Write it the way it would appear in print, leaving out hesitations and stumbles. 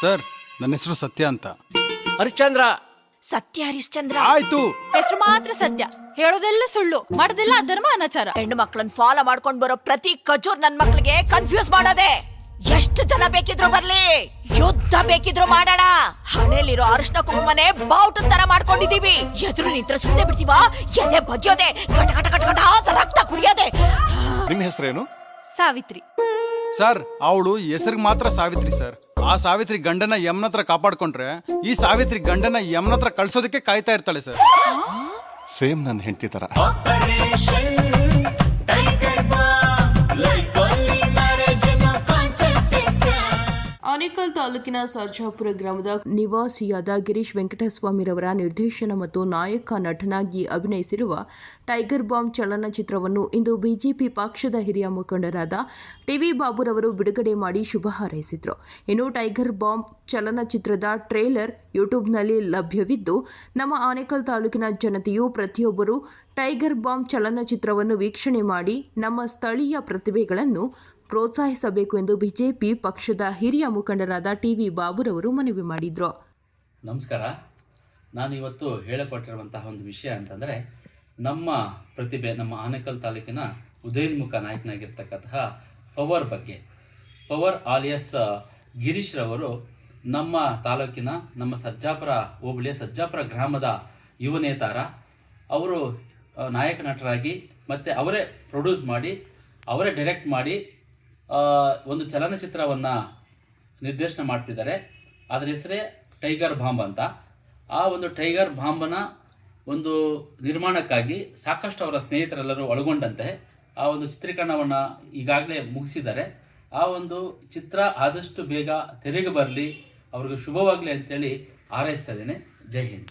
Sir, ನನ್ನ ಹೆಸರು ಸತ್ಯ ಅಂತ. ಹರಿಶ್ಚಂದ್ರ. ಸತ್ಯ ಹರಿಶ್ಚಂದ್ರ. ಆಯ್ತು. ಹೆಸರು ಮಾತ್ರ ಸತ್ಯ, ಹೇಳೋದೆಲ್ಲ ಸುಳ್ಳು, ಮಾಡೋದೆಲ್ಲ ಅಧರ್ಮ ಅನಾಚಾರ. ಹೆಣ್ಣು ಮಕ್ಕಳನ್ನ ಫಾಲೋ ಮಾಡ್ಕೊಂಡ್ ಬರೋ ಪ್ರತಿ ಖಜೂರ್ ನನ್ ಮಕ್ಳಿಗೆ ಕನ್ಫ್ಯೂಸ್ ಮಾಡೋದೆ. ಎಷ್ಟು ಜನ ಬೇಕಿದ್ರು ಬರ್ಲಿ, ಯುದ್ಧ ಬೇಕಿದ್ರು ಮಾಡೋಣ. ಹಣೆಲಿರೋ ಅರಿಶಿನ ಕುಂಕುಮನೆ ಬಾವುಟ ತರ ಮಾಡ್ಕೊಂಡಿದೀವಿ. ಎದುರು ನಿಂತ್ರೆ ಸುಮ್ಮನೆ ಬಿಡ್ತೀವಾ? ಎದೆ ಬಗ್ಯೋದೆ, ಕಟ ಕಟ ಕಟ ಕಟ ಅಂತ ರಕ್ತ ಕುಡಿಯೋದೆ. ನಿಮ್ಮ ಹೆಸರೇನು? ಸಾವಿತ್ರಿ. ಸರ್, ಅವಳು ಹೆಸರಿಗೆ ಮಾತ್ರ ಸಾವಿತ್ರಿ ಸರ್. ಆ ಸಾವಿತ್ರಿ ಗಂಡನ ಯಮನ ಹತ್ರ ಕಾಪಾಡ್ಕೊಂಡ್ರೆ ಈ ಸಾವಿತ್ರಿ ಗಂಡನ ಯಮನ ಹತ್ರ ಕಳ್ಸೋದಕ್ಕೆ ಕಾಯ್ತಾ ಇರ್ತಾಳೆ ಸರ್. ಸೇಮ್ ನನ್ನ ಹೆಂಡತಿ ತರ. ಆನೇಕಲ್ ತಾಲೂಕಿನ ಸರ್ಜಾಪುರ ಗ್ರಾಮದ ನಿವಾಸಿಯಾದ ಗಿರೀಶ್ ವೆಂಕಟಸ್ವಾಮಿರವರ ನಿರ್ದೇಶನ ಮತ್ತು ನಾಯಕ ನಟನಾಗಿ ಅಭಿನಯಿಸಿರುವ ಟೈಗರ್ ಬಾಂಬ್ ಚಲನಚಿತ್ರವನ್ನು ಇಂದು ಬಿಜೆಪಿ ಪಕ್ಷದ ಹಿರಿಯ ಮುಖಂಡರಾದ ಟಿವಿ ಬಾಬುರವರು ಬಿಡುಗಡೆ ಮಾಡಿ ಶುಭ ಹಾರೈಸಿದರು. ಇನ್ನು ಟೈಗರ್ ಬಾಂಬ್ ಚಲನಚಿತ್ರದ ಟ್ರೇಲರ್ ಯೂಟ್ಯೂಬ್ನಲ್ಲಿ ಲಭ್ಯವಿದ್ದು, ನಮ್ಮ ಆನೇಕಲ್ ತಾಲೂಕಿನ ಜನತೆಯು ಪ್ರತಿಯೊಬ್ಬರು ಟೈಗರ್ ಬಾಂಬ್ ಚಲನಚಿತ್ರವನ್ನು ವೀಕ್ಷಣೆ ಮಾಡಿ ನಮ್ಮ ಸ್ಥಳೀಯ ಪ್ರತಿಭೆಗಳನ್ನು ಪ್ರೋತ್ಸಾಹಿಸಬೇಕು ಎಂದು ಬಿಜೆಪಿ ಪಕ್ಷದ ಹಿರಿಯ ಮುಖಂಡರಾದ ಟಿವಿ ಬಾಬುರವರು ಮನವಿ ಮಾಡಿದರು. ನಮಸ್ಕಾರ. ನಾನು ಇವತ್ತು ಹೇಳಿಕೊಟ್ಟಿರುವಂತಹ ಒಂದು ವಿಷಯ ಅಂತಂದರೆ, ನಮ್ಮ ಪ್ರತಿಭೆ, ನಮ್ಮ ಆನೇಕಲ್ ತಾಲೂಕಿನ ಉದಯೋನ್ಮುಖ ನಾಯಕನಾಗಿರ್ತಕ್ಕಂತಹ ಪವರ್ ಬಗ್ಗೆ. ಪವರ್ ಆಲಿಯಸ್ ಗಿರೀಶ್ ರವರು ನಮ್ಮ ತಾಲೂಕಿನ, ನಮ್ಮ ಸರ್ಜಾಪುರ ಹೋಬಳಿಯ ಸರ್ಜಾಪುರ ಗ್ರಾಮದ ಯುವ ನೇತಾರ. ಅವರು ನಾಯಕ ನಟರಾಗಿ ಮತ್ತು ಅವರೇ ಪ್ರೊಡ್ಯೂಸ್ ಮಾಡಿ, ಅವರೇ ಡೈರೆಕ್ಟ್ ಮಾಡಿ ಒಂದು ಚಲನಚಿತ್ರವನ್ನು ನಿರ್ದೇಶನ ಮಾಡ್ತಿದ್ದಾರೆ. ಅದರ ಹೆಸರೇ ಟೈಗರ್ ಬಾಂಬ್ ಅಂತ. ಆ ಒಂದು ಟೈಗರ್ ಬಾಂಬನ ಒಂದು ನಿರ್ಮಾಣಕ್ಕಾಗಿ ಸಾಕಷ್ಟು ಅವರ ಸ್ನೇಹಿತರೆಲ್ಲರೂ ಒಳಗೊಂಡಂತೆ ಆ ಒಂದು ಚಿತ್ರೀಕರಣವನ್ನು ಈಗಾಗಲೇ ಮುಗಿಸಿದ್ದಾರೆ. ಆ ಒಂದು ಚಿತ್ರ ಆದಷ್ಟು ಬೇಗ ತೆರೆಗೆ ಬರಲಿ, ಅವ್ರಿಗೆ ಶುಭವಾಗಲಿ ಅಂತೇಳಿ ಹಾರೈಸ್ತಾ ಇದ್ದೇನೆ. ಜೈ ಹಿಂದ್.